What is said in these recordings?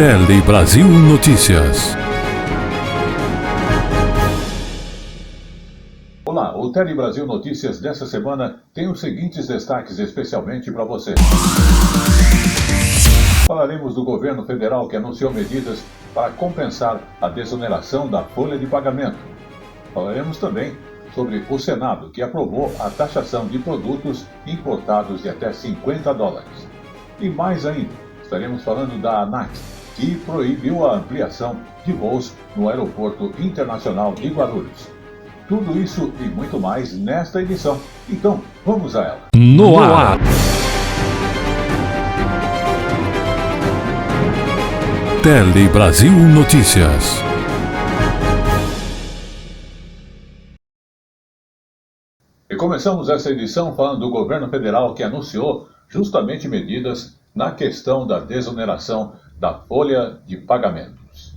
Tele Brasil Notícias. Olá, o Tele Brasil Notícias dessa semana tem os seguintes destaques especialmente para você. Falaremos do governo federal que anunciou medidas para compensar a desoneração da folha de pagamento. Falaremos também sobre o Senado, que aprovou a taxação de produtos importados de até $50. E mais ainda, estaremos falando da ANAC, que proibiu a ampliação de voos no Aeroporto Internacional de Guarulhos. Tudo isso e muito mais nesta edição. Então, vamos a ela. No ar. Tele Brasil Notícias. E começamos essa edição falando do governo federal que anunciou justamente medidas na questão da desoneração da folha de pagamentos.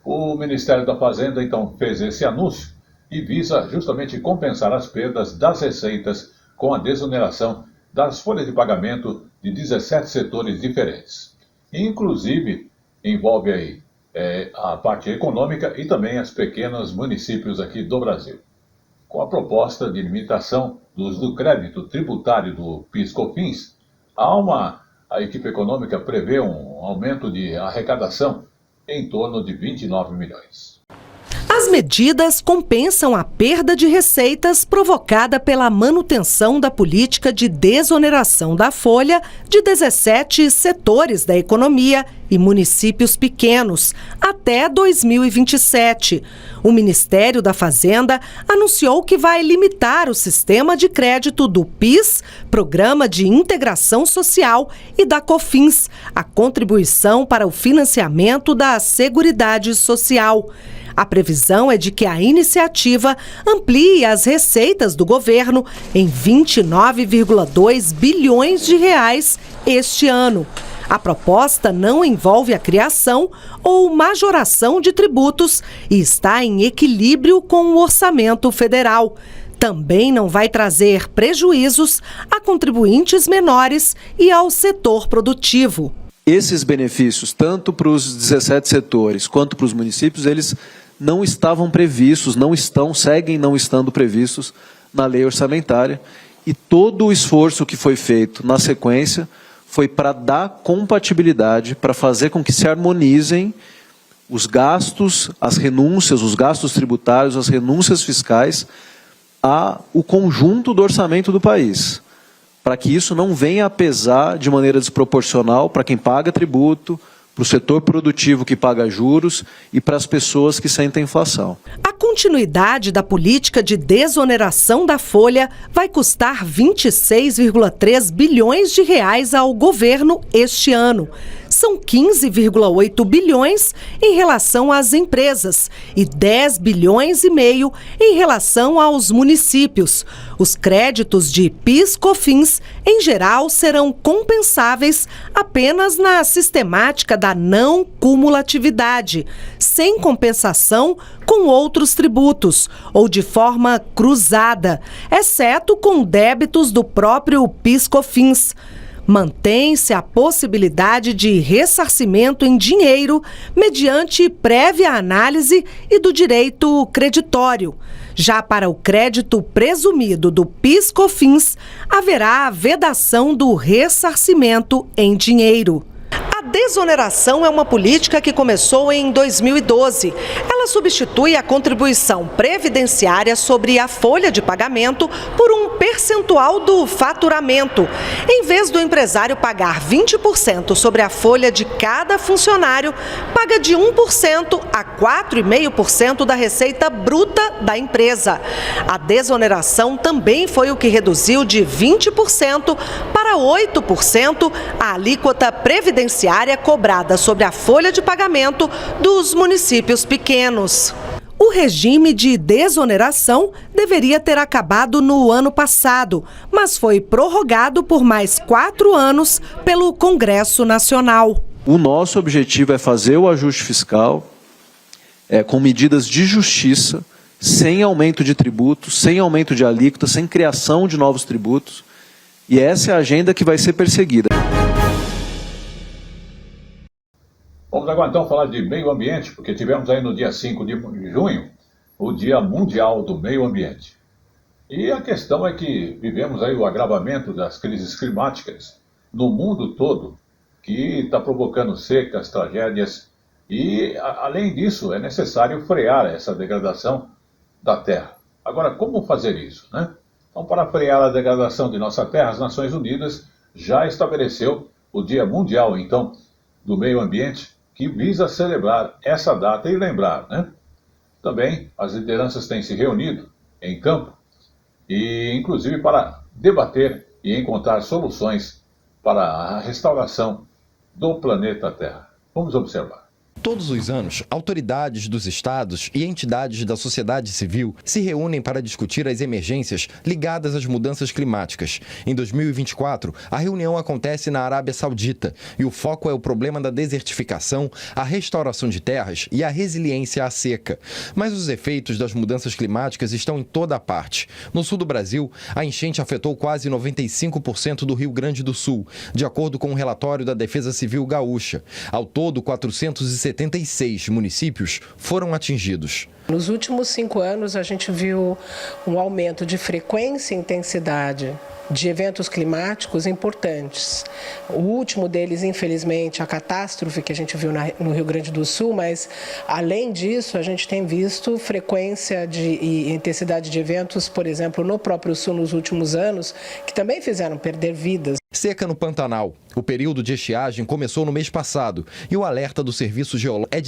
O Ministério da Fazenda, então, fez esse anúncio e visa justamente compensar as perdas das receitas com a desoneração das folhas de pagamento de 17 setores diferentes. Inclusive, envolve aí a parte econômica e também as pequenos municípios aqui do Brasil. Com a proposta de limitação do uso do crédito tributário do PIS/COFINS, a equipe econômica prevê um aumento de arrecadação em torno de 29 milhões. As medidas compensam a perda de receitas provocada pela manutenção da política de desoneração da folha de 17 setores da economia e municípios pequenos até 2027. O Ministério da Fazenda anunciou que vai limitar o sistema de crédito do PIS, Programa de Integração Social, e da COFINS, a contribuição para o financiamento da Seguridade Social. A previsão é de que a iniciativa amplie as receitas do governo em 29,2 bilhões de reais este ano. A proposta não envolve a criação ou majoração de tributos e está em equilíbrio com o orçamento federal. Também não vai trazer prejuízos a contribuintes menores e ao setor produtivo. Esses benefícios, tanto para os 17 setores quanto para os municípios, eles não estavam previstos, seguem não estando previstos na lei orçamentária. E todo o esforço que foi feito na sequência foi para dar compatibilidade, para fazer com que se harmonizem os gastos, as renúncias, os gastos tributários, as renúncias fiscais, o conjunto do orçamento do país, para que isso não venha a pesar de maneira desproporcional para quem paga tributo, para o setor produtivo que paga juros e para as pessoas que sentem inflação. A continuidade da política de desoneração da folha vai custar 26,3 bilhões de reais ao governo este ano. São 15,8 bilhões em relação às empresas e 10 bilhões e meio em relação aos municípios. Os créditos de PIS/COFINS, em geral, serão compensáveis apenas na sistemática da não cumulatividade, sem compensação com outros tributos ou de forma cruzada, exceto com débitos do próprio PIS/COFINS. Mantém-se a possibilidade de ressarcimento em dinheiro mediante prévia análise e do direito creditório. Já para o crédito presumido do PIS/COFINS, haverá a vedação do ressarcimento em dinheiro. A desoneração é uma política que começou em 2012. Ela substitui a contribuição previdenciária sobre a folha de pagamento por um percentual do faturamento. Em vez do empresário pagar 20% sobre a folha de cada funcionário, paga de 1% a 4,5% da receita bruta da empresa. A desoneração também foi o que reduziu de 20% para 8% a alíquota previdenciária cobrada sobre a folha de pagamento dos municípios pequenos. O regime de desoneração deveria ter acabado no ano passado, mas foi prorrogado por mais 4 anos pelo Congresso Nacional. O nosso objetivo é fazer o ajuste fiscal com medidas de justiça, sem aumento de tributos, sem aumento de alíquota, sem criação de novos tributos. E essa é a agenda que vai ser perseguida. Bom, Vamos agora então falar de meio ambiente, porque tivemos aí no dia 5 de junho o Dia Mundial do Meio Ambiente. E a questão é que vivemos aí o agravamento das crises climáticas no mundo todo, que está provocando secas, tragédias, e além disso é necessário frear essa degradação da Terra. Agora, como fazer isso, né? Então, para frear a degradação de nossa Terra, as Nações Unidas já estabeleceu o Dia Mundial, então, do Meio Ambiente, que visa celebrar essa data e lembrar, né? Também as lideranças têm se reunido em campo, e inclusive para debater e encontrar soluções para a restauração do planeta Terra. Vamos observar. Todos os anos, autoridades dos estados e entidades da sociedade civil se reúnem para discutir as emergências ligadas às mudanças climáticas. Em 2024, a reunião acontece na Arábia Saudita e o foco é o problema da desertificação, a restauração de terras e a resiliência à seca. Mas os efeitos das mudanças climáticas estão em toda a parte. No sul do Brasil, a enchente afetou quase 95% do Rio Grande do Sul, de acordo com um relatório da Defesa Civil Gaúcha. Ao todo, 476 municípios foram atingidos. Nos últimos 5 anos, a gente viu um aumento de frequência e intensidade de eventos climáticos importantes. O último deles, infelizmente, a catástrofe que a gente viu no Rio Grande do Sul, mas, além disso, a gente tem visto frequência e intensidade de eventos, por exemplo, no próprio Sul nos últimos anos, que também fizeram perder vidas. Seca no Pantanal. O período de estiagem começou no mês passado e o alerta do Serviço Geológico é de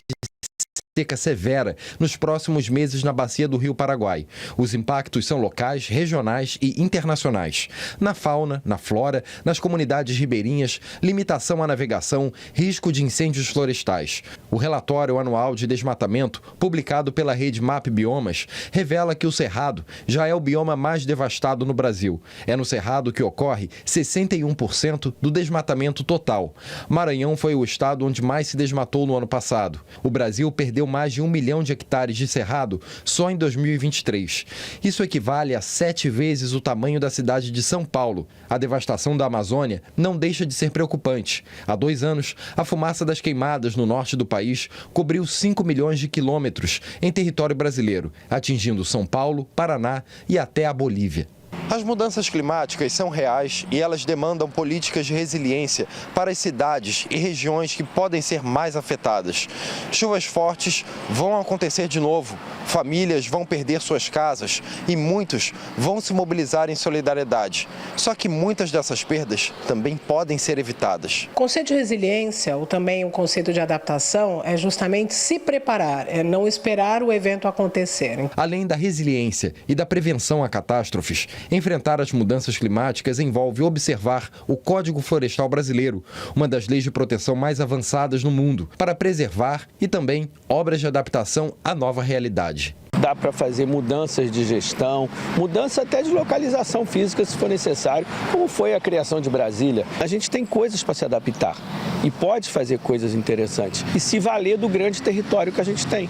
seca severa nos próximos meses na bacia do Rio Paraguai. Os impactos são locais, regionais e internacionais. Na fauna, na flora, nas comunidades ribeirinhas, limitação à navegação, risco de incêndios florestais. O relatório anual de desmatamento, publicado pela rede MAP Biomas, revela que o Cerrado já é o bioma mais devastado no Brasil. É no Cerrado que ocorre 61% do desmatamento total. Maranhão foi o estado onde mais se desmatou no ano passado. O Brasil perdeu mais de 1 milhão de hectares de cerrado só em 2023. Isso equivale a 7 vezes o tamanho da cidade de São Paulo. A devastação da Amazônia não deixa de ser preocupante. Há 2 anos, a fumaça das queimadas no norte do país cobriu 5 milhões de quilômetros em território brasileiro, atingindo São Paulo, Paraná e até a Bolívia. As mudanças climáticas são reais e elas demandam políticas de resiliência para as cidades e regiões que podem ser mais afetadas. Chuvas fortes vão acontecer de novo, famílias vão perder suas casas e muitos vão se mobilizar em solidariedade. Só que muitas dessas perdas também podem ser evitadas. O conceito de resiliência, ou também o conceito de adaptação, é justamente se preparar, é não esperar o evento acontecer. Além da resiliência e da prevenção a catástrofes, enfrentar as mudanças climáticas envolve observar o Código Florestal Brasileiro, uma das leis de proteção mais avançadas no mundo, para preservar e também obras de adaptação à nova realidade. Dá para fazer mudanças de gestão, mudança até de localização física se for necessário, como foi a criação de Brasília. A gente tem coisas para se adaptar e pode fazer coisas interessantes e se valer do grande território que a gente tem.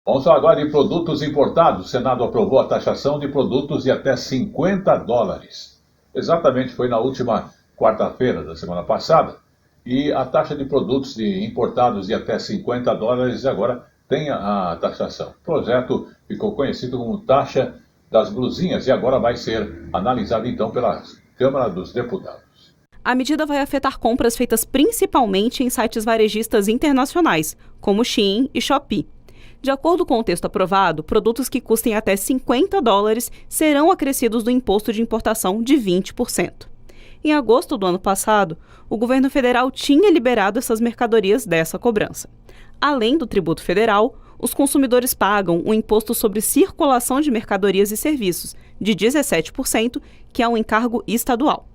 Vamos falar agora de produtos importados. O Senado aprovou a taxação de produtos de até $50. Exatamente, foi na última quarta-feira da semana passada. E a taxa de produtos importados de até $50 agora tem a taxação. O projeto ficou conhecido como taxa das blusinhas e agora vai ser analisado então pela Câmara dos Deputados. A medida vai afetar compras feitas principalmente em sites varejistas internacionais, como Shein e Shopee. De acordo com o texto aprovado, produtos que custem até $50 serão acrescidos do imposto de importação de 20%. Em agosto do ano passado, o governo federal tinha liberado essas mercadorias dessa cobrança. Além do tributo federal, os consumidores pagam o imposto sobre circulação de mercadorias e serviços, de 17%, que é um encargo estadual.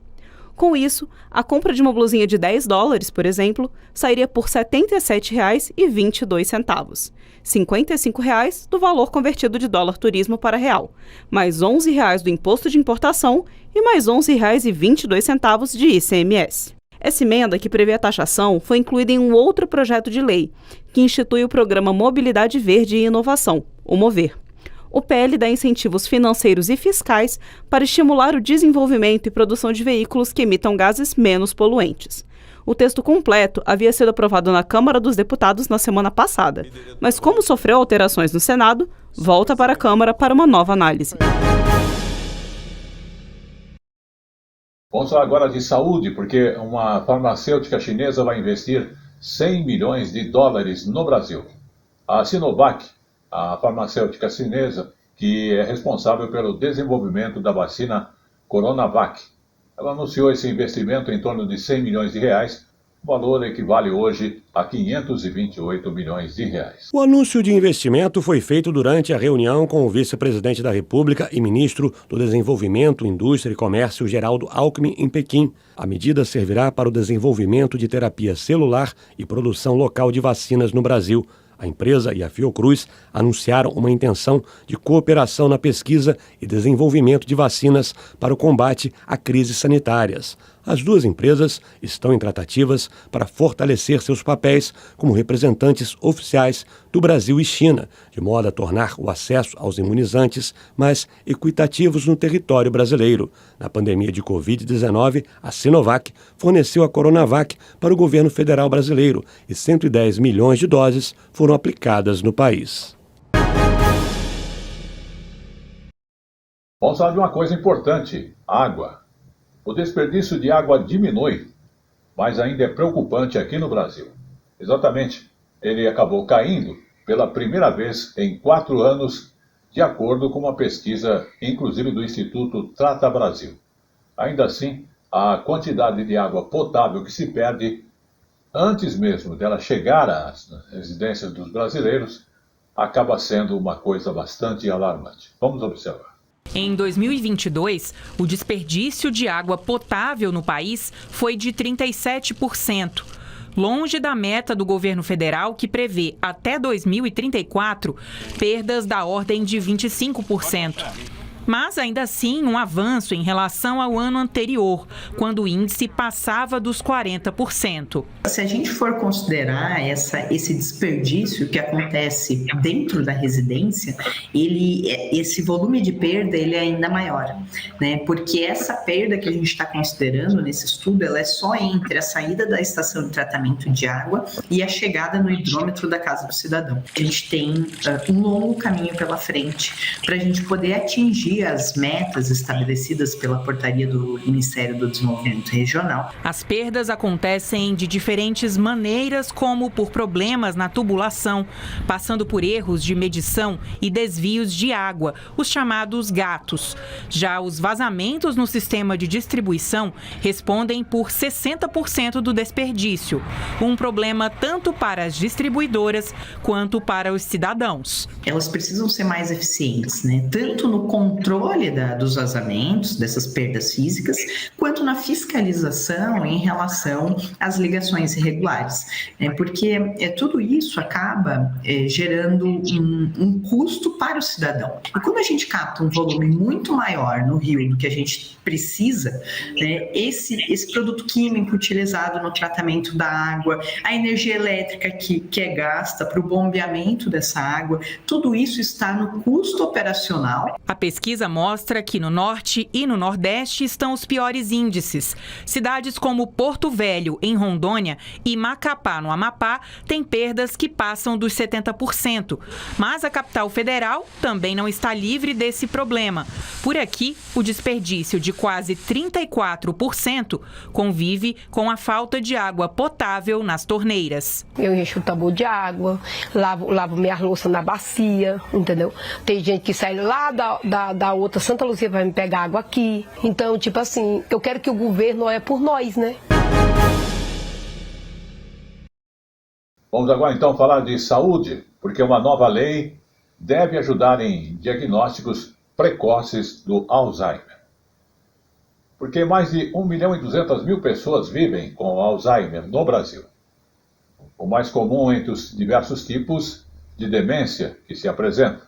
Com isso, a compra de uma blusinha de $10, por exemplo, sairia por R$ 77,22, R$ 55,00 do valor convertido de dólar turismo para real, mais R$ 11,00 do imposto de importação e mais R$ 11,22 de ICMS. Essa emenda, que prevê a taxação, foi incluída em um outro projeto de lei, que institui o Programa Mobilidade Verde e Inovação, o MOVER. O PL dá incentivos financeiros e fiscais para estimular o desenvolvimento e produção de veículos que emitam gases menos poluentes. O texto completo havia sido aprovado na Câmara dos Deputados na semana passada, mas como sofreu alterações no Senado, volta para a Câmara para uma nova análise. Vamos falar agora de saúde, porque uma farmacêutica chinesa vai investir 100 milhões de dólares no Brasil. A Sinovac, a farmacêutica chinesa, que é responsável pelo desenvolvimento da vacina Coronavac. Ela anunciou esse investimento em torno de 100 milhões de reais, o valor equivale hoje a 528 milhões de reais. O anúncio de investimento foi feito durante a reunião com o vice-presidente da República e ministro do Desenvolvimento, Indústria e Comércio, Geraldo Alckmin, em Pequim. A medida servirá para o desenvolvimento de terapia celular e produção local de vacinas no Brasil. A empresa e a Fiocruz anunciaram uma intenção de cooperação na pesquisa e desenvolvimento de vacinas para o combate a crises sanitárias. As duas empresas estão em tratativas para fortalecer seus papéis como representantes oficiais do Brasil e China, de modo a tornar o acesso aos imunizantes mais equitativos no território brasileiro. Na pandemia de Covid-19, a Sinovac forneceu a Coronavac para o governo federal brasileiro e 110 milhões de doses foram aplicadas no país. Vamos falar de uma coisa importante: água. O desperdício de água diminui, mas ainda é preocupante aqui no Brasil. Exatamente, ele acabou caindo pela primeira vez em 4 anos, de acordo com uma pesquisa, inclusive do Instituto Trata Brasil. Ainda assim, a quantidade de água potável que se perde, antes mesmo dela chegar às residências dos brasileiros, acaba sendo uma coisa bastante alarmante. Vamos observar. Em 2022, o desperdício de água potável no país foi de 37%, longe da meta do governo federal, que prevê até 2034 perdas da ordem de 25%. Mas, ainda assim, um avanço em relação ao ano anterior, quando o índice passava dos 40%. Se a gente for considerar esse desperdício que acontece dentro da residência, esse volume de perda ele é ainda maior, né? Porque essa perda que a gente está considerando nesse estudo, ela é só entre a saída da estação de tratamento de água e a chegada no hidrômetro da casa do cidadão. A gente tem um longo caminho pela frente para a gente poder atingir as metas estabelecidas pela portaria do Ministério do Desenvolvimento Regional. As perdas acontecem de diferentes maneiras, como por problemas na tubulação, passando por erros de medição e desvios de água, os chamados gatos. Já os vazamentos no sistema de distribuição respondem por 60% do desperdício, um problema tanto para as distribuidoras quanto para os cidadãos. Elas precisam ser mais eficientes, né? Tanto no controle dos vazamentos, dessas perdas físicas, quanto na fiscalização em relação às ligações irregulares, porque tudo isso acaba gerando um custo para o cidadão. E quando a gente capta um volume muito maior no rio do que a gente precisa, esse produto químico utilizado no tratamento da água, a energia elétrica que é gasta para o bombeamento dessa água, tudo isso está no custo operacional. A pesquisa mostra que no norte e no nordeste estão os piores índices. Cidades como Porto Velho, em Rondônia, e Macapá, no Amapá, têm perdas que passam dos 70%. Mas a capital federal também não está livre desse problema. Por aqui, o desperdício de quase 34% convive com a falta de água potável nas torneiras. Eu encho o tambor de água, lavo minha louça na bacia, entendeu? Tem gente que sai lá da outra Santa Luzia vai me pegar água aqui. Então, tipo assim, eu quero que o governo olhe por nós, né? Vamos agora então falar de saúde, porque uma nova lei deve ajudar em diagnósticos precoces do Alzheimer. Porque mais de 1.200.000 pessoas vivem com Alzheimer no Brasil. O mais comum entre os diversos tipos de demência que se apresentam.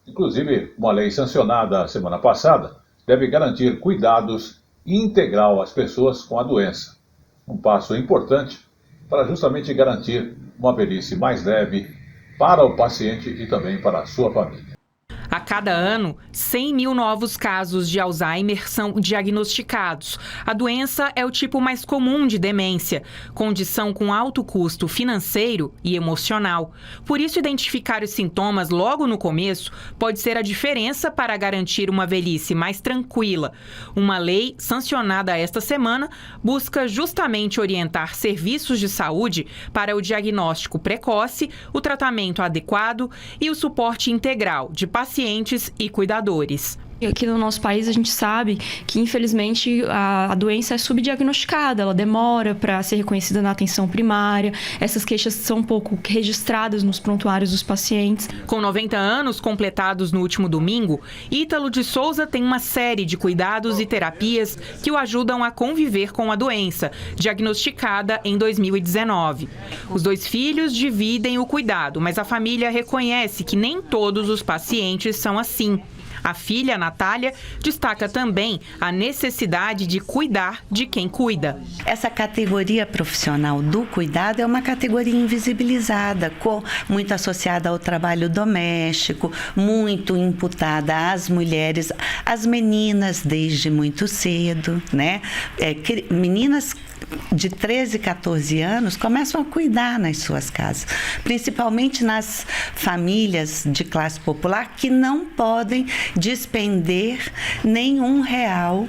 Inclusive, uma lei sancionada semana passada deve garantir cuidados integral às pessoas com a doença. Um passo importante para justamente garantir uma velhice mais leve para o paciente e também para a sua família. A cada ano, 100 mil novos casos de Alzheimer são diagnosticados. A doença é o tipo mais comum de demência, condição com alto custo financeiro e emocional. Por isso, identificar os sintomas logo no começo pode ser a diferença para garantir uma velhice mais tranquila. Uma lei sancionada esta semana busca justamente orientar serviços de saúde para o diagnóstico precoce, o tratamento adequado e o suporte integral de pacientes e cuidadores. Aqui no nosso país a gente sabe que, infelizmente, a doença é subdiagnosticada, ela demora para ser reconhecida na atenção primária, essas queixas são pouco registradas nos prontuários dos pacientes. Com 90 anos completados no último domingo, Ítalo de Souza tem uma série de cuidados e terapias que o ajudam a conviver com a doença, diagnosticada em 2019. Os 2 filhos dividem o cuidado, mas a família reconhece que nem todos os pacientes são assim. A filha, Natália, destaca também a necessidade de cuidar de quem cuida. Essa categoria profissional do cuidado é uma categoria invisibilizada, muito associada ao trabalho doméstico, muito imputada às mulheres, às meninas desde muito cedo, né? Meninas de 13, 14 anos começam a cuidar nas suas casas, principalmente nas famílias de classe popular que não podem despender nenhum real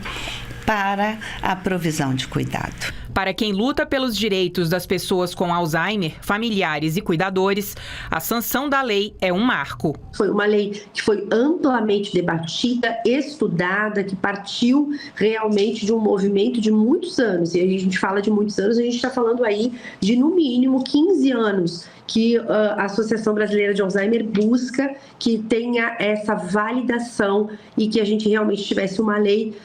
para a provisão de cuidado. Para quem luta pelos direitos das pessoas com Alzheimer, familiares e cuidadores, a sanção da lei é um marco. Foi uma lei que foi amplamente debatida, estudada, que partiu realmente de um movimento de muitos anos. E a gente fala de muitos anos, a gente está falando aí de, no mínimo, 15 anos que a Associação Brasileira de Alzheimer busca que tenha essa validação e que a gente realmente tivesse uma lei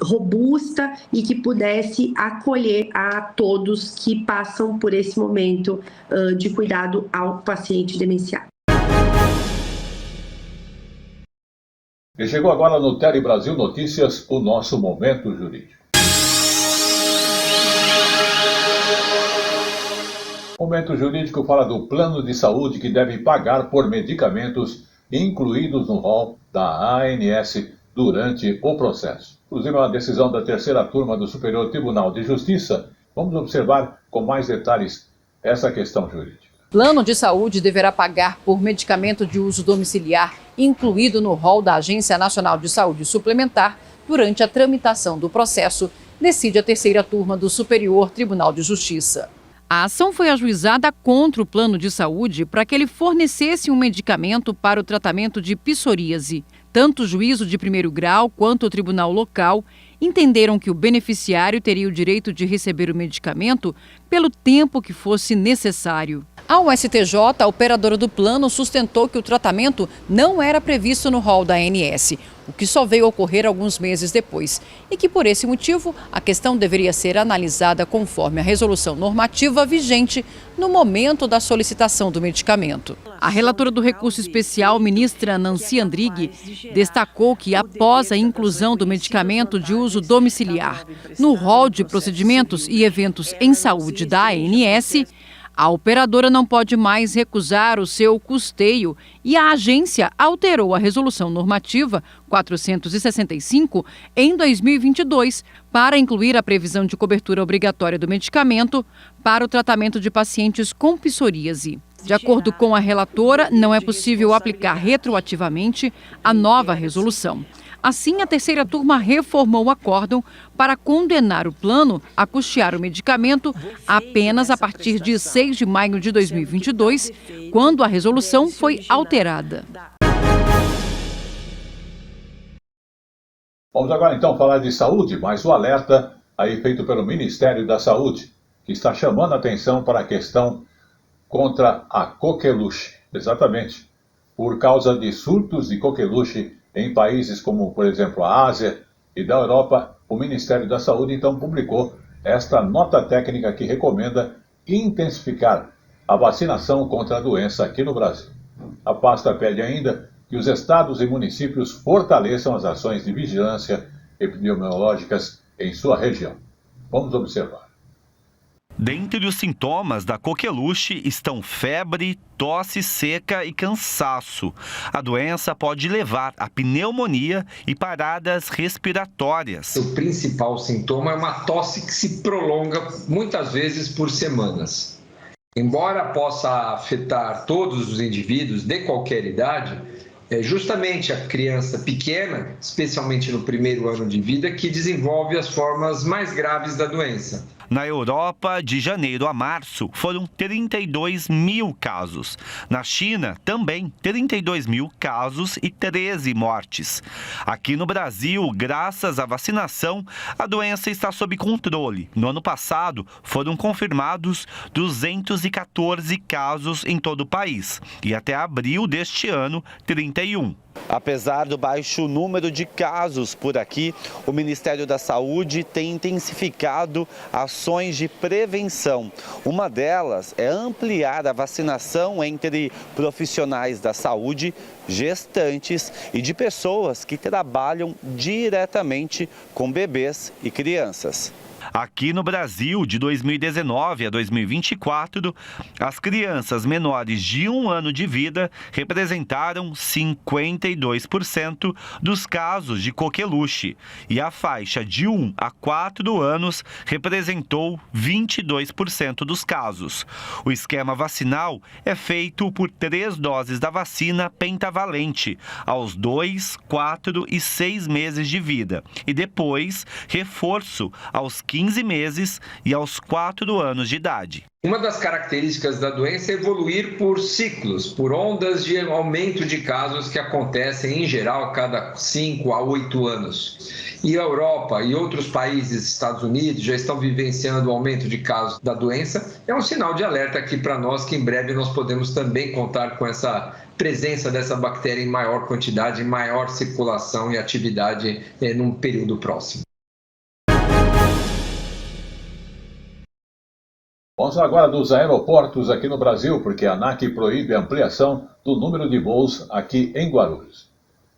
robusta e que pudesse acolher a todos que passam por esse momento de cuidado ao paciente demenciado. E chegou agora no Tele Brasil Notícias, o nosso Momento Jurídico. O Momento Jurídico fala do plano de saúde que deve pagar por medicamentos incluídos no rol da ANS durante o processo. Inclusive, uma decisão da 3ª turma do Superior Tribunal de Justiça. Vamos observar com mais detalhes essa questão jurídica. Plano de saúde deverá pagar por medicamento de uso domiciliar incluído no rol da Agência Nacional de Saúde Suplementar durante a tramitação do processo, decide a 3ª turma do Superior Tribunal de Justiça. A ação foi ajuizada contra o plano de saúde para que ele fornecesse um medicamento para o tratamento de psoríase. Tanto o juízo de primeiro grau quanto o tribunal local entenderam que o beneficiário teria o direito de receber o medicamento pelo tempo que fosse necessário. Ao STJ, a operadora do plano sustentou que o tratamento não era previsto no rol da ANS, o que só veio ocorrer alguns meses depois, e que, por esse motivo, a questão deveria ser analisada conforme a resolução normativa vigente no momento da solicitação do medicamento. A relatora do recurso especial, ministra Nancy Andrighi, destacou que, após a inclusão do medicamento de uso domiciliar no rol de procedimentos e eventos em saúde da ANS, a operadora não pode mais recusar o seu custeio e a agência alterou a resolução normativa 465 em 2022 para incluir a previsão de cobertura obrigatória do medicamento para o tratamento de pacientes com psoríase. De acordo com a relatora, não é possível aplicar retroativamente a nova resolução. Assim, a 3ª turma reformou o acórdão para condenar o plano a custear o medicamento apenas a partir de 6 de maio de 2022, quando a resolução foi alterada. Vamos agora então falar de saúde, mas o alerta aí feito pelo Ministério da Saúde, que está chamando a atenção para a questão contra a coqueluche. Exatamente, por causa de surtos de coqueluche em países como, por exemplo, a Ásia e da Europa, o Ministério da Saúde então publicou esta nota técnica que recomenda intensificar a vacinação contra a doença aqui no Brasil. A pasta pede ainda que os estados e municípios fortaleçam as ações de vigilância epidemiológicas em sua região. Vamos observar. Dentre os sintomas da coqueluche estão febre, tosse seca e cansaço. A doença pode levar a pneumonia e paradas respiratórias. O principal sintoma é uma tosse que se prolonga muitas vezes por semanas. Embora possa afetar todos os indivíduos de qualquer idade, é justamente a criança pequena, especialmente no primeiro ano de vida, que desenvolve as formas mais graves da doença. Na Europa, de janeiro a março, foram 32 mil casos. Na China, também 32 mil casos e 13 mortes. Aqui no Brasil, graças à vacinação, a doença está sob controle. No ano passado, foram confirmados 214 casos em todo o país. E até abril deste ano, 31. Apesar do baixo número de casos por aqui, o Ministério da Saúde tem intensificado ações de prevenção. Uma delas é ampliar a vacinação entre profissionais da saúde, gestantes e de pessoas que trabalham diretamente com bebês e crianças. Aqui no Brasil, de 2019 a 2024, as crianças menores de 1 ano de vida representaram 52% dos casos de coqueluche e a faixa de 1 a 4 anos representou 22% dos casos. O esquema vacinal é feito por 3 doses da vacina pentavalente aos 2, 4 e 6 meses de vida e depois reforço aos 15 meses e aos 4 anos de idade. Uma das características da doença é evoluir por ciclos, por ondas de aumento de casos que acontecem, em geral, a cada 5 a 8 anos. E a Europa e outros países, Estados Unidos, já estão vivenciando o aumento de casos da doença. É um sinal de alerta aqui para nós que em breve nós podemos também contar com essa presença dessa bactéria em maior quantidade, em maior circulação e atividade num período próximo. Vamos agora dos aeroportos aqui no Brasil, porque a ANAC proíbe a ampliação do número de voos aqui em Guarulhos.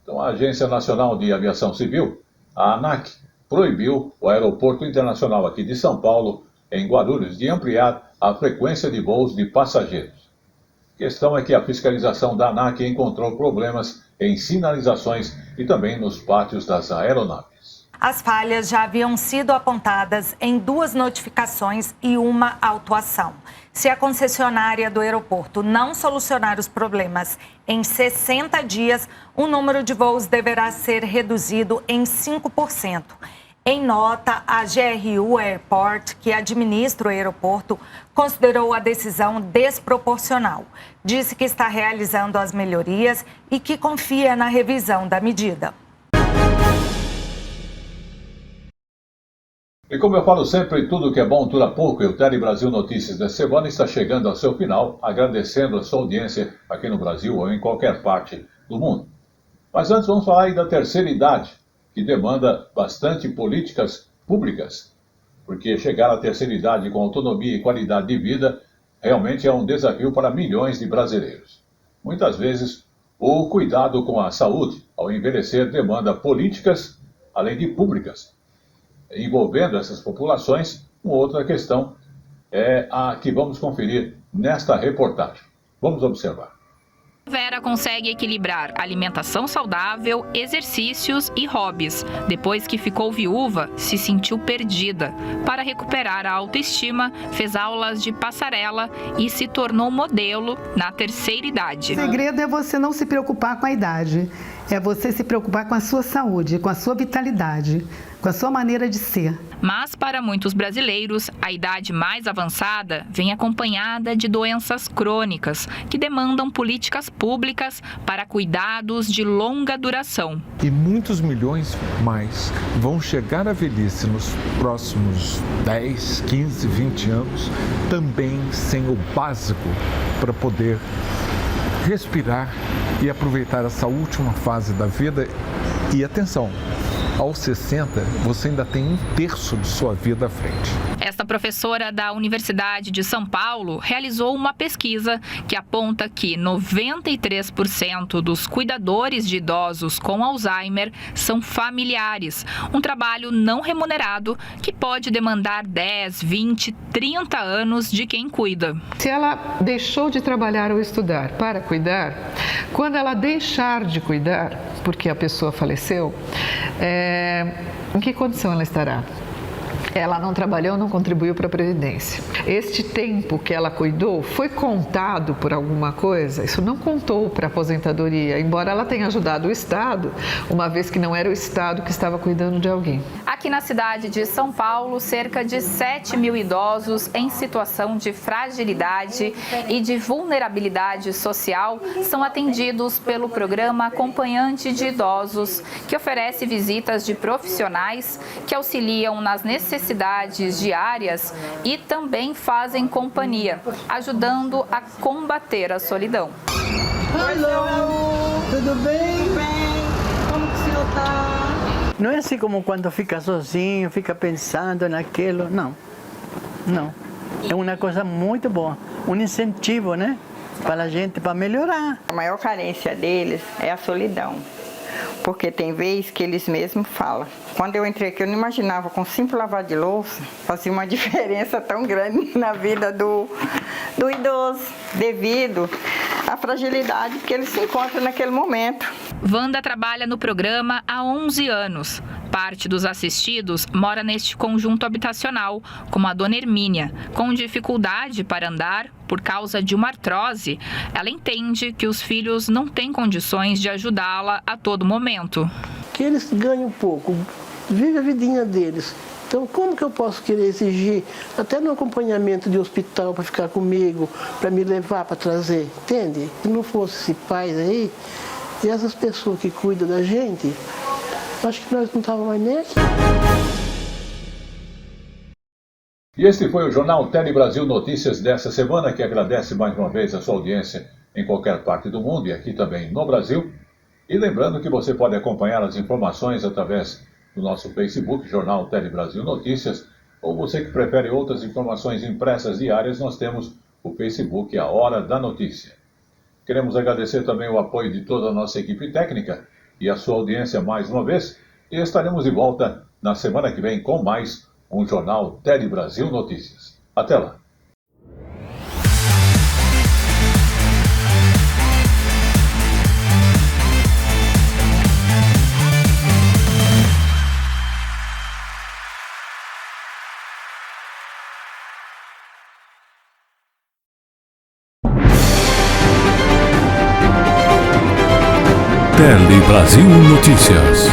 Então, a Agência Nacional de Aviação Civil, a ANAC, proibiu o Aeroporto Internacional aqui de São Paulo, em Guarulhos, de ampliar a frequência de voos de passageiros. A questão é que a fiscalização da ANAC encontrou problemas em sinalizações e também nos pátios das aeronaves. As falhas já haviam sido apontadas em 2 notificações e uma autuação. Se a concessionária do aeroporto não solucionar os problemas em 60 dias, o número de voos deverá ser reduzido em 5%. Em nota, a GRU Airport, que administra o aeroporto, considerou a decisão desproporcional. Disse que está realizando as melhorias e que confia na revisão da medida. E como eu falo sempre, tudo que é bom dura pouco, e o Tele Brasil Notícias da semana está chegando ao seu final, agradecendo a sua audiência aqui no Brasil ou em qualquer parte do mundo. Mas antes vamos falar aí da terceira idade, que demanda bastante políticas públicas, porque chegar à terceira idade com autonomia e qualidade de vida realmente é um desafio para milhões de brasileiros. Muitas vezes, o cuidado com a saúde ao envelhecer demanda políticas, além de públicas. Envolvendo essas populações, uma outra questão é a que vamos conferir nesta reportagem. Vamos observar. Vera consegue equilibrar alimentação saudável, exercícios e hobbies. Depois que ficou viúva, se sentiu perdida. Para recuperar a autoestima, fez aulas de passarela e se tornou modelo na terceira idade. O segredo é você não se preocupar com a idade. É você se preocupar com a sua saúde, com a sua vitalidade, com a sua maneira de ser. Mas para muitos brasileiros, a idade mais avançada vem acompanhada de doenças crônicas que demandam políticas públicas para cuidados de longa duração. E muitos milhões mais vão chegar à velhice nos próximos 10, 15, 20 anos, também sem o básico para poder respirar e aproveitar essa última fase da vida. E atenção, aos 60, você ainda tem 1/3 de sua vida à frente. Esta professora da Universidade de São Paulo realizou uma pesquisa que aponta que 93% dos cuidadores de idosos com Alzheimer são familiares, um trabalho não remunerado que pode demandar 10, 20, 30 anos de quem cuida. Se ela deixou de trabalhar ou estudar para cuidar, quando ela deixar de cuidar, porque a pessoa faleceu, em que condição ela estará? Ela não trabalhou, não contribuiu para a Previdência. Este tempo que ela cuidou foi contado por alguma coisa? Isso não contou para a aposentadoria, embora ela tenha ajudado o Estado, uma vez que não era o Estado que estava cuidando de alguém. Aqui na cidade de São Paulo, cerca de 7 mil idosos em situação de fragilidade e de vulnerabilidade social são atendidos pelo programa Acompanhante de Idosos, que oferece visitas de profissionais que auxiliam nas necessidades diárias e também fazem companhia, ajudando a combater a solidão. Olá, tudo bem? Como que o senhor está? Não é assim como quando fica sozinho, fica pensando naquilo, não. É uma coisa muito boa, um incentivo, né? Para a gente, para melhorar. A maior carência deles é a solidão. Porque tem vezes que eles mesmos falam. Quando eu entrei aqui, eu não imaginava, com simples lavar de louça, fazia uma diferença tão grande na vida do idoso, devido à fragilidade que ele se encontra naquele momento. Wanda trabalha no programa há 11 anos. Parte dos assistidos mora neste conjunto habitacional, como a dona Hermínia, com dificuldade para andar por causa de uma artrose. Ela entende que os filhos não têm condições de ajudá-la a todo momento. Que eles ganham pouco, vivem a vidinha deles. Então, como que eu posso querer exigir, até no acompanhamento de hospital, para ficar comigo, para me levar, para trazer, entende? Se não fosse esse pais aí, e essas pessoas que cuidam da gente, acho que nós não estávamos mais nem aqui. E este foi o Jornal Tele Brasil Notícias dessa semana, que agradece mais uma vez a sua audiência em qualquer parte do mundo e aqui também no Brasil. E lembrando que você pode acompanhar as informações através do nosso Facebook, Jornal Tele Brasil Notícias, ou você que prefere outras informações impressas diárias, nós temos o Facebook A Hora da Notícia. Queremos agradecer também o apoio de toda a nossa equipe técnica e a sua audiência mais uma vez, e estaremos de volta na semana que vem com mais um Jornal Tele Brasil Notícias. Até lá! Tele Brasil Notícias.